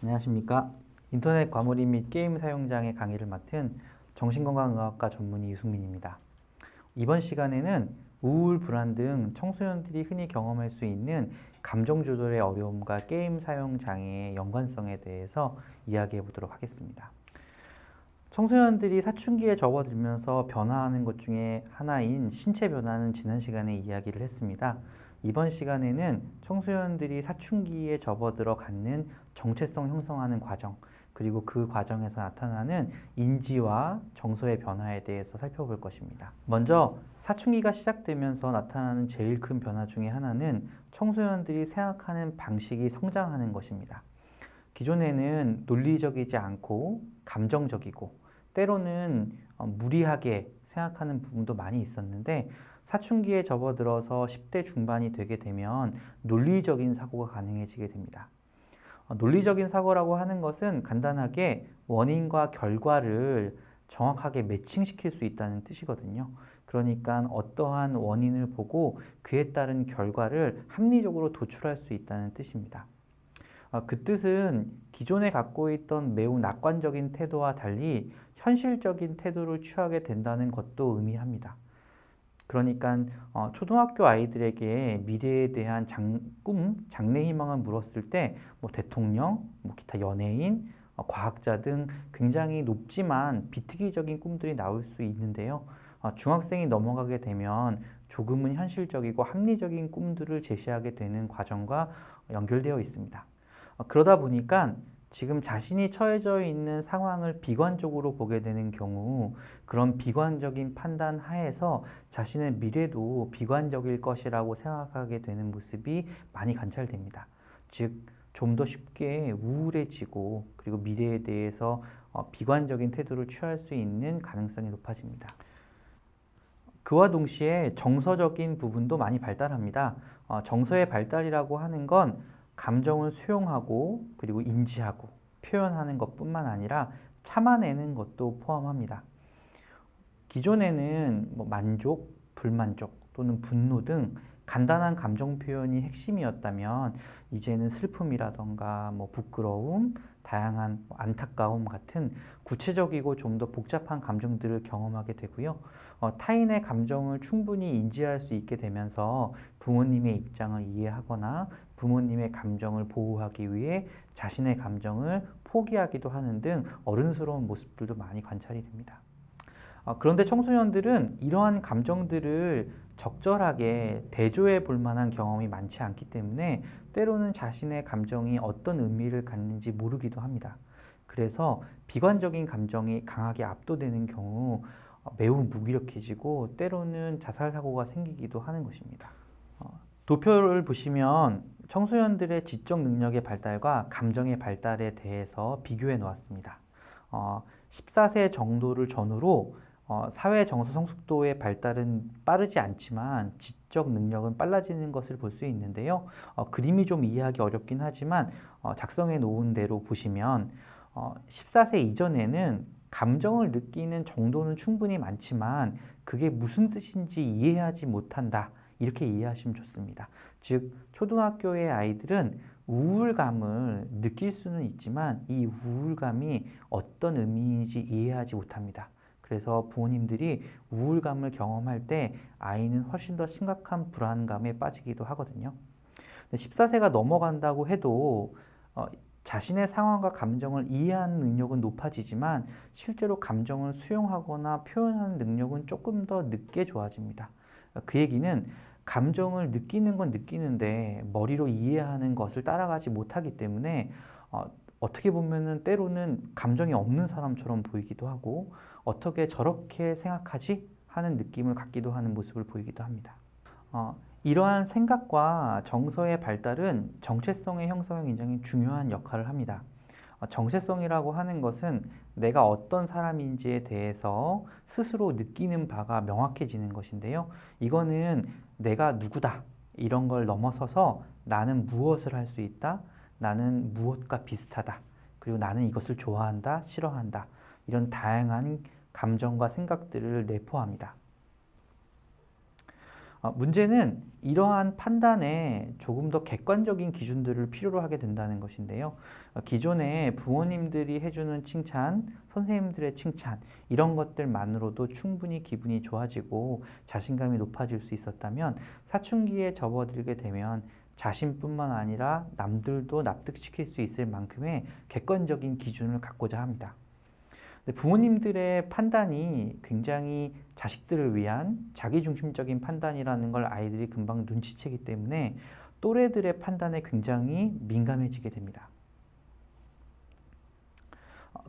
안녕하십니까. 인터넷 과몰입 및 게임 사용장애 강의를 맡은 정신건강의학과 전문의 유승민입니다. 이번 시간에는 우울, 불안 등 청소년들이 흔히 경험할 수 있는 감정 조절의 어려움과 게임 사용 장애의 연관성에 대해서 이야기해 보도록 하겠습니다. 청소년들이 사춘기에 접어들면서 변화하는 것 중에 하나인 신체 변화는 지난 시간에 이야기를 했습니다. 이번 시간에는 청소년들이 사춘기에 접어들어 갖는 정체성 형성하는 과정, 그리고 그 과정에서 나타나는 인지와 정서의 변화에 대해서 살펴볼 것입니다. 먼저 사춘기가 시작되면서 나타나는 제일 큰 변화 중에 하나는 청소년들이 생각하는 방식이 성장하는 것입니다. 기존에는 논리적이지 않고 감정적이고 때로는 무리하게 생각하는 부분도 많이 있었는데 사춘기에 접어들어서 10대 중반이 되게 되면 논리적인 사고가 가능해지게 됩니다. 논리적인 사고라고 하는 것은 간단하게 원인과 결과를 정확하게 매칭시킬 수 있다는 뜻이거든요. 그러니까 어떠한 원인을 보고 그에 따른 결과를 합리적으로 도출할 수 있다는 뜻입니다. 그 뜻은 기존에 갖고 있던 매우 낙관적인 태도와 달리 현실적인 태도를 취하게 된다는 것도 의미합니다. 그러니까 초등학교 아이들에게 미래에 대한 꿈, 장래 희망을 물었을 때 대통령, 기타 연예인, 과학자 등 굉장히 높지만 비특이적인 꿈들이 나올 수 있는데요. 중학생이 넘어가게 되면 조금은 현실적이고 합리적인 꿈들을 제시하게 되는 과정과 연결되어 있습니다. 그러다 보니까 지금 자신이 처해져 있는 상황을 비관적으로 보게 되는 경우 그런 비관적인 판단 하에서 자신의 미래도 비관적일 것이라고 생각하게 되는 모습이 많이 관찰됩니다. 즉, 좀 더 쉽게 우울해지고 그리고 미래에 대해서 비관적인 태도를 취할 수 있는 가능성이 높아집니다. 그와 동시에 정서적인 부분도 많이 발달합니다. 정서의 발달이라고 하는 건 감정을 수용하고 그리고 인지하고 표현하는 것뿐만 아니라 참아내는 것도 포함합니다. 기존에는 만족, 불만족 또는 분노 등 간단한 감정 표현이 핵심이었다면 이제는 슬픔이라던가 부끄러움, 다양한 안타까움 같은 구체적이고 좀 더 복잡한 감정들을 경험하게 되고요. 타인의 감정을 충분히 인지할 수 있게 되면서 부모님의 입장을 이해하거나 부모님의 감정을 보호하기 위해 자신의 감정을 포기하기도 하는 등 어른스러운 모습들도 많이 관찰이 됩니다. 그런데 청소년들은 이러한 감정들을 적절하게 대조해 볼 만한 경험이 많지 않기 때문에 때로는 자신의 감정이 어떤 의미를 갖는지 모르기도 합니다. 그래서 비관적인 감정이 강하게 압도되는 경우 매우 무기력해지고 때로는 자살 사고가 생기기도 하는 것입니다. 도표를 보시면 청소년들의 지적 능력의 발달과 감정의 발달에 대해서 비교해 놓았습니다. 14세 정도를 전후로 사회 정서 성숙도의 발달은 빠르지 않지만 지적 능력은 빨라지는 것을 볼 수 있는데요. 그림이 좀 이해하기 어렵긴 하지만 작성해 놓은 대로 보시면 14세 이전에는 감정을 느끼는 정도는 충분히 많지만 그게 무슨 뜻인지 이해하지 못한다. 이렇게 이해하시면 좋습니다. 즉, 초등학교의 아이들은 우울감을 느낄 수는 있지만 이 우울감이 어떤 의미인지 이해하지 못합니다. 그래서 부모님들이 우울감을 경험할 때 아이는 훨씬 더 심각한 불안감에 빠지기도 하거든요. 14세가 넘어간다고 해도 자신의 상황과 감정을 이해하는 능력은 높아지지만 실제로 감정을 수용하거나 표현하는 능력은 조금 더 늦게 좋아집니다. 그 얘기는 감정을 느끼는 건 느끼는데 머리로 이해하는 것을 따라가지 못하기 때문에 어떻게 보면은 때로는 감정이 없는 사람처럼 보이기도 하고 어떻게 저렇게 생각하지? 하는 느낌을 갖기도 하는 모습을 보이기도 합니다. 이러한 생각과 정서의 발달은 정체성의 형성에 굉장히 중요한 역할을 합니다. 정체성이라고 하는 것은 내가 어떤 사람인지에 대해서 스스로 느끼는 바가 명확해지는 것인데요. 이거는 내가 누구다 이런 걸 넘어서서 나는 무엇을 할 수 있다, 나는 무엇과 비슷하다, 그리고 나는 이것을 좋아한다, 싫어한다 이런 다양한 감정과 생각들을 내포합니다. 문제는 이러한 판단에 조금 더 객관적인 기준들을 필요로 하게 된다는 것인데요. 기존에 부모님들이 해주는 칭찬, 선생님들의 칭찬, 이런 것들만으로도 충분히 기분이 좋아지고 자신감이 높아질 수 있었다면 사춘기에 접어들게 되면 자신뿐만 아니라 남들도 납득시킬 수 있을 만큼의 객관적인 기준을 갖고자 합니다. 부모님들의 판단이 굉장히 자식들을 위한 자기중심적인 판단이라는 걸 아이들이 금방 눈치채기 때문에 또래들의 판단에 굉장히 민감해지게 됩니다.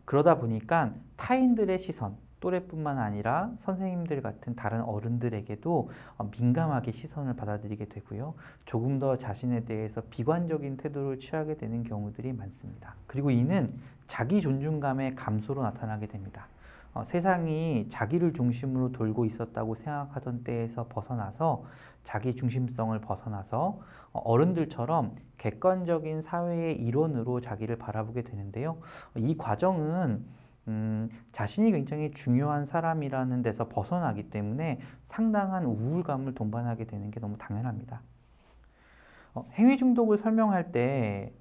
그러다 보니까 타인들의 시선, 또래뿐만 아니라 선생님들 같은 다른 어른들에게도 민감하게 시선을 받아들이게 되고요. 조금 더 자신에 대해서 비관적인 태도를 취하게 되는 경우들이 많습니다. 그리고 이는 자기 존중감의 감소로 나타나게 됩니다. 세상이 자기를 중심으로 돌고 있었다고 생각하던 때에서 벗어나서 자기 중심성을 벗어나서 어른들처럼 객관적인 사회의 일원으로 자기를 바라보게 되는데요. 이 과정은 자신이 굉장히 중요한 사람이라는 데서 벗어나기 때문에 상당한 우울감을 동반하게 되는 게 너무 당연합니다. 행위 중독을 설명할 때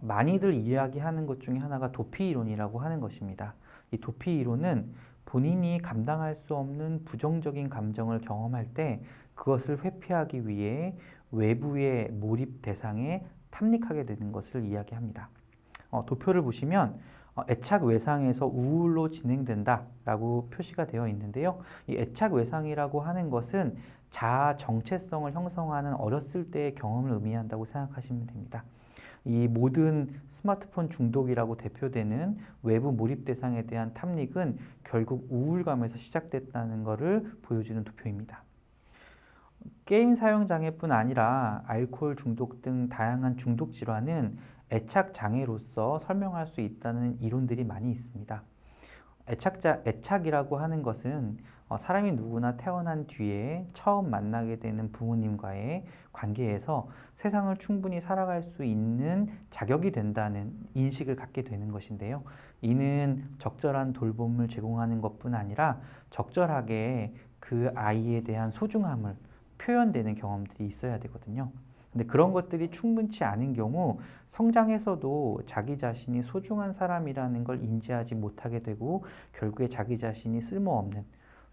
많이들 이야기하는 것 중에 하나가 도피 이론이라고 하는 것입니다. 이 도피 이론은 본인이 감당할 수 없는 부정적인 감정을 경험할 때 그것을 회피하기 위해 외부의 몰입 대상에 탐닉하게 되는 것을 이야기합니다. 도표를 보시면 애착 외상에서 우울로 진행된다 라고 표시가 되어 있는데요. 이 애착 외상이라고 하는 것은 자아 정체성을 형성하는 어렸을 때의 경험을 의미한다고 생각하시면 됩니다. 이 모든 스마트폰 중독이라고 대표되는 외부 몰입 대상에 대한 탐닉은 결국 우울감에서 시작됐다는 것을 보여주는 도표입니다. 게임 사용 장애뿐 아니라 알코올 중독 등 다양한 중독 질환은 애착 장애로서 설명할 수 있다는 이론들이 많이 있습니다. 애착이라고 하는 것은 사람이 누구나 태어난 뒤에 처음 만나게 되는 부모님과의 관계에서 세상을 충분히 살아갈 수 있는 자격이 된다는 인식을 갖게 되는 것인데요. 이는 적절한 돌봄을 제공하는 것뿐 아니라 적절하게 그 아이에 대한 소중함을 표현되는 경험들이 있어야 되거든요. 근데 그런 것들이 충분치 않은 경우 성장해서도 자기 자신이 소중한 사람이라는 걸 인지하지 못하게 되고 결국에 자기 자신이 쓸모없는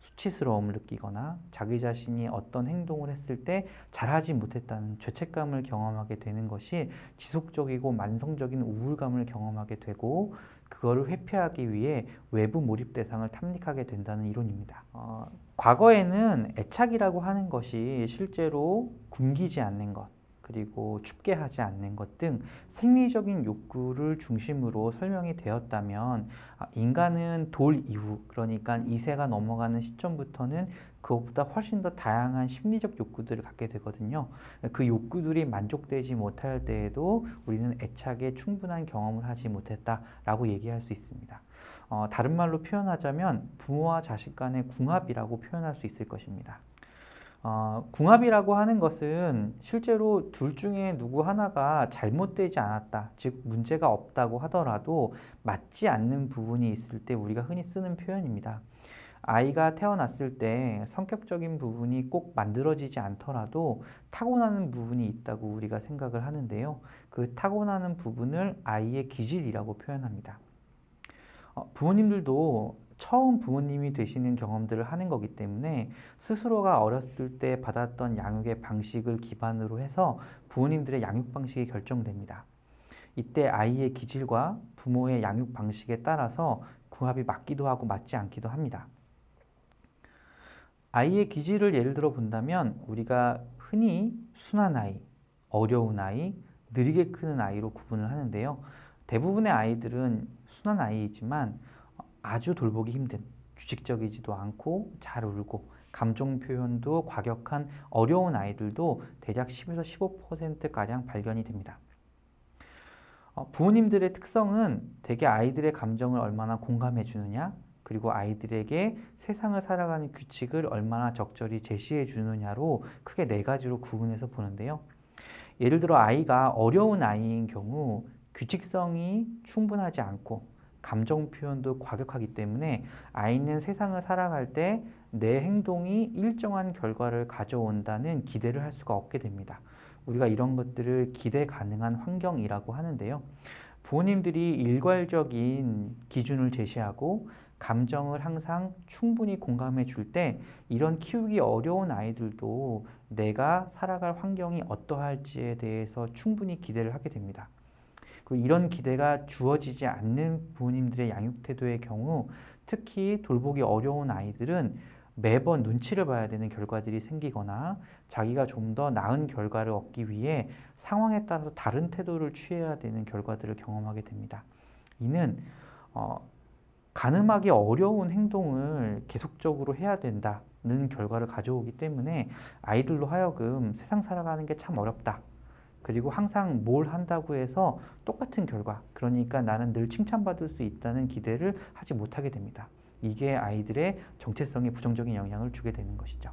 수치스러움을 느끼거나 자기 자신이 어떤 행동을 했을 때 잘하지 못했다는 죄책감을 경험하게 되는 것이 지속적이고 만성적인 우울감을 경험하게 되고 그거를 회피하기 위해 외부 몰입 대상을 탐닉하게 된다는 이론입니다. 과거에는 애착이라고 하는 것이 실제로 굶기지 않는 것, 그리고 춥게 하지 않는 것 등 생리적인 욕구를 중심으로 설명이 되었다면 인간은 돌 이후, 그러니까 2세가 넘어가는 시점부터는 그것보다 훨씬 더 다양한 심리적 욕구들을 갖게 되거든요. 그 욕구들이 만족되지 못할 때에도 우리는 애착에 충분한 경험을 하지 못했다라고 얘기할 수 있습니다. 다른 말로 표현하자면 부모와 자식 간의 궁합이라고 표현할 수 있을 것입니다. 궁합이라고 하는 것은 실제로 둘 중에 누구 하나가 잘못되지 않았다, 즉 문제가 없다고 하더라도 맞지 않는 부분이 있을 때 우리가 흔히 쓰는 표현입니다. 아이가 태어났을 때 성격적인 부분이 꼭 만들어지지 않더라도 타고나는 부분이 있다고 우리가 생각을 하는데요. 그 타고나는 부분을 아이의 기질이라고 표현합니다. 부모님들도 처음 부모님이 되시는 경험들을 하는 거기 때문에 스스로가 어렸을 때 받았던 양육의 방식을 기반으로 해서 부모님들의 양육 방식이 결정됩니다. 이때 아이의 기질과 부모의 양육 방식에 따라서 궁합이 맞기도 하고 맞지 않기도 합니다. 아이의 기질을 예를 들어 본다면 우리가 흔히 순한 아이, 어려운 아이, 느리게 크는 아이로 구분을 하는데요. 대부분의 아이들은 순한 아이이지만 아주 돌보기 힘든, 규칙적이지도 않고 잘 울고 감정 표현도 과격한 어려운 아이들도 대략 10에서 15%가량 발견이 됩니다. 부모님들의 특성은 대개 아이들의 감정을 얼마나 공감해 주느냐, 그리고 아이들에게 세상을 살아가는 규칙을 얼마나 적절히 제시해 주느냐로 크게 4가지로 구분해서 보는데요. 예를 들어 아이가 어려운 아이인 경우 규칙성이 충분하지 않고 감정 표현도 과격하기 때문에 아이는 세상을 살아갈 때 내 행동이 일정한 결과를 가져온다는 기대를 할 수가 없게 됩니다. 우리가 이런 것들을 기대 가능한 환경이라고 하는데요. 부모님들이 일괄적인 기준을 제시하고 감정을 항상 충분히 공감해 줄 때 이런 키우기 어려운 아이들도 내가 살아갈 환경이 어떠할지에 대해서 충분히 기대를 하게 됩니다. 그리고 이런 기대가 주어지지 않는 부모님들의 양육 태도의 경우 특히 돌보기 어려운 아이들은 매번 눈치를 봐야 되는 결과들이 생기거나 자기가 좀 더 나은 결과를 얻기 위해 상황에 따라서 다른 태도를 취해야 되는 결과들을 경험하게 됩니다. 이는 가늠하기 어려운 행동을 계속적으로 해야 된다는 결과를 가져오기 때문에 아이들로 하여금 세상 살아가는 게 참 어렵다. 그리고 항상 뭘 한다고 해서 똑같은 결과, 그러니까 나는 늘 칭찬받을 수 있다는 기대를 하지 못하게 됩니다. 이게 아이들의 정체성에 부정적인 영향을 주게 되는 것이죠.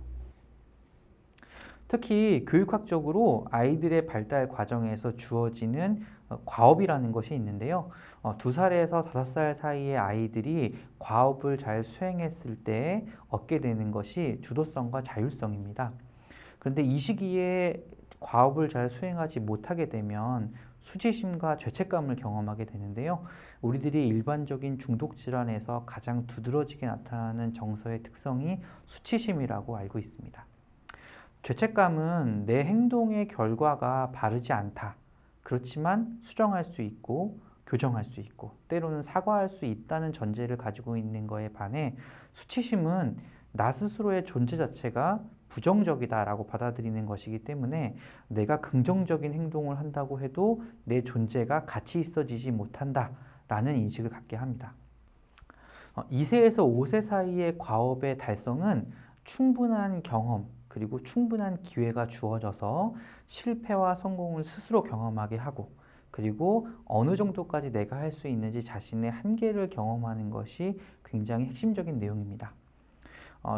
특히 교육학적으로 아이들의 발달 과정에서 주어지는 과업이라는 것이 있는데요. 2살에서 5살 사이의 아이들이 과업을 잘 수행했을 때 얻게 되는 것이 주도성과 자율성입니다. 그런데 이 시기에 과업을 잘 수행하지 못하게 되면 수치심과 죄책감을 경험하게 되는데요. 우리들이 일반적인 중독 질환에서 가장 두드러지게 나타나는 정서의 특성이 수치심이라고 알고 있습니다. 죄책감은 내 행동의 결과가 바르지 않다. 그렇지만 수정할 수 있고 교정할 수 있고 때로는 사과할 수 있다는 전제를 가지고 있는 거에 반해 수치심은 나 스스로의 존재 자체가 부정적이다라고 받아들이는 것이기 때문에 내가 긍정적인 행동을 한다고 해도 내 존재가 가치 있어지지 못한다라는 인식을 갖게 합니다. 2세에서 5세 사이의 과업의 달성은 충분한 경험 그리고 충분한 기회가 주어져서 실패와 성공을 스스로 경험하게 하고 그리고 어느 정도까지 내가 할 수 있는지 자신의 한계를 경험하는 것이 굉장히 핵심적인 내용입니다.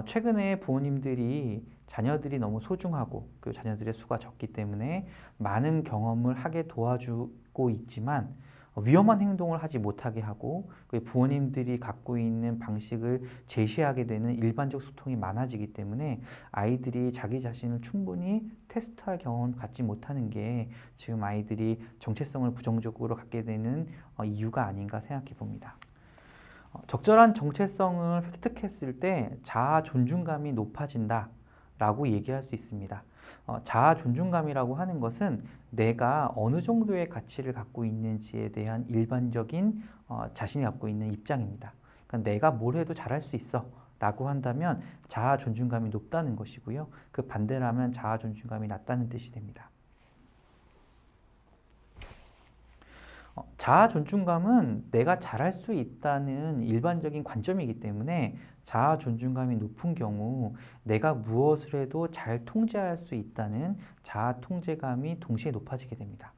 최근에 부모님들이 자녀들이 너무 소중하고 그 자녀들의 수가 적기 때문에 많은 경험을 하게 도와주고 있지만 위험한 행동을 하지 못하게 하고 부모님들이 갖고 있는 방식을 제시하게 되는 일반적 소통이 많아지기 때문에 아이들이 자기 자신을 충분히 테스트할 경험을 갖지 못하는 게 지금 아이들이 정체성을 부정적으로 갖게 되는 이유가 아닌가 생각해 봅니다. 적절한 정체성을 획득했을 때 자아 존중감이 높아진다 라고 얘기할 수 있습니다. 자아 존중감이라고 하는 것은 내가 어느 정도의 가치를 갖고 있는지에 대한 일반적인 자신이 갖고 있는 입장입니다. 그러니까 내가 뭘 해도 잘할 수 있어 라고 한다면 자아 존중감이 높다는 것이고요. 그 반대로 하면 자아 존중감이 낮다는 뜻이 됩니다. 자아 존중감은 내가 잘할 수 있다는 일반적인 관점이기 때문에 자아 존중감이 높은 경우 내가 무엇을 해도 잘 통제할 수 있다는 자아 통제감이 동시에 높아지게 됩니다.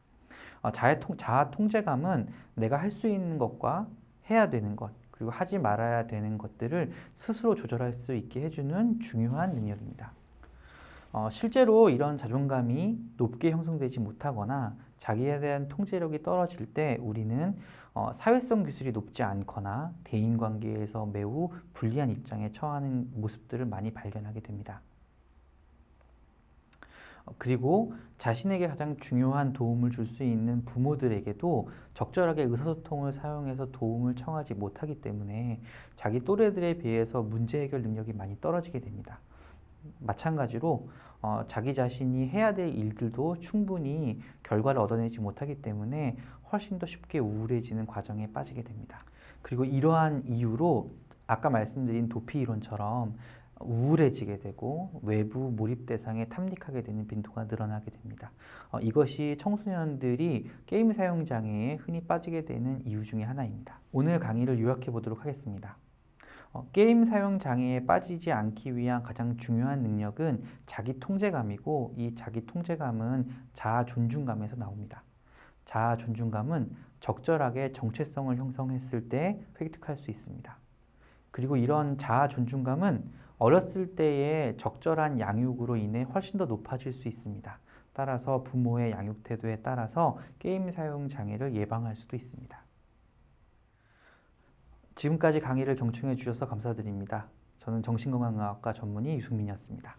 자아 통제감은 내가 할 수 있는 것과 해야 되는 것 그리고 하지 말아야 되는 것들을 스스로 조절할 수 있게 해주는 중요한 능력입니다. 실제로 이런 자존감이 높게 형성되지 못하거나 자기에 대한 통제력이 떨어질 때 우리는 사회성 기술이 높지 않거나 대인관계에서 매우 불리한 입장에 처하는 모습들을 많이 발견하게 됩니다. 그리고 자신에게 가장 중요한 도움을 줄 수 있는 부모들에게도 적절하게 의사소통을 사용해서 도움을 청하지 못하기 때문에 자기 또래들에 비해서 문제 해결 능력이 많이 떨어지게 됩니다. 마찬가지로 자기 자신이 해야 될 일들도 충분히 결과를 얻어내지 못하기 때문에 훨씬 더 쉽게 우울해지는 과정에 빠지게 됩니다. 그리고 이러한 이유로 아까 말씀드린 도피 이론처럼 우울해지게 되고 외부 몰입 대상에 탐닉하게 되는 빈도가 늘어나게 됩니다. 이것이 청소년들이 게임 사용 장애에 흔히 빠지게 되는 이유 중에 하나입니다. 오늘 강의를 요약해 보도록 하겠습니다. 게임 사용 장애에 빠지지 않기 위한 가장 중요한 능력은 자기 통제감이고 이 자기 통제감은 자아 존중감에서 나옵니다. 자아 존중감은 적절하게 정체성을 형성했을 때 획득할 수 있습니다. 그리고 이런 자아 존중감은 어렸을 때의 적절한 양육으로 인해 훨씬 더 높아질 수 있습니다. 따라서 부모의 양육 태도에 따라서 게임 사용 장애를 예방할 수도 있습니다. 지금까지 강의를 경청해 주셔서 감사드립니다. 저는 정신건강의학과 전문의 유승민이었습니다.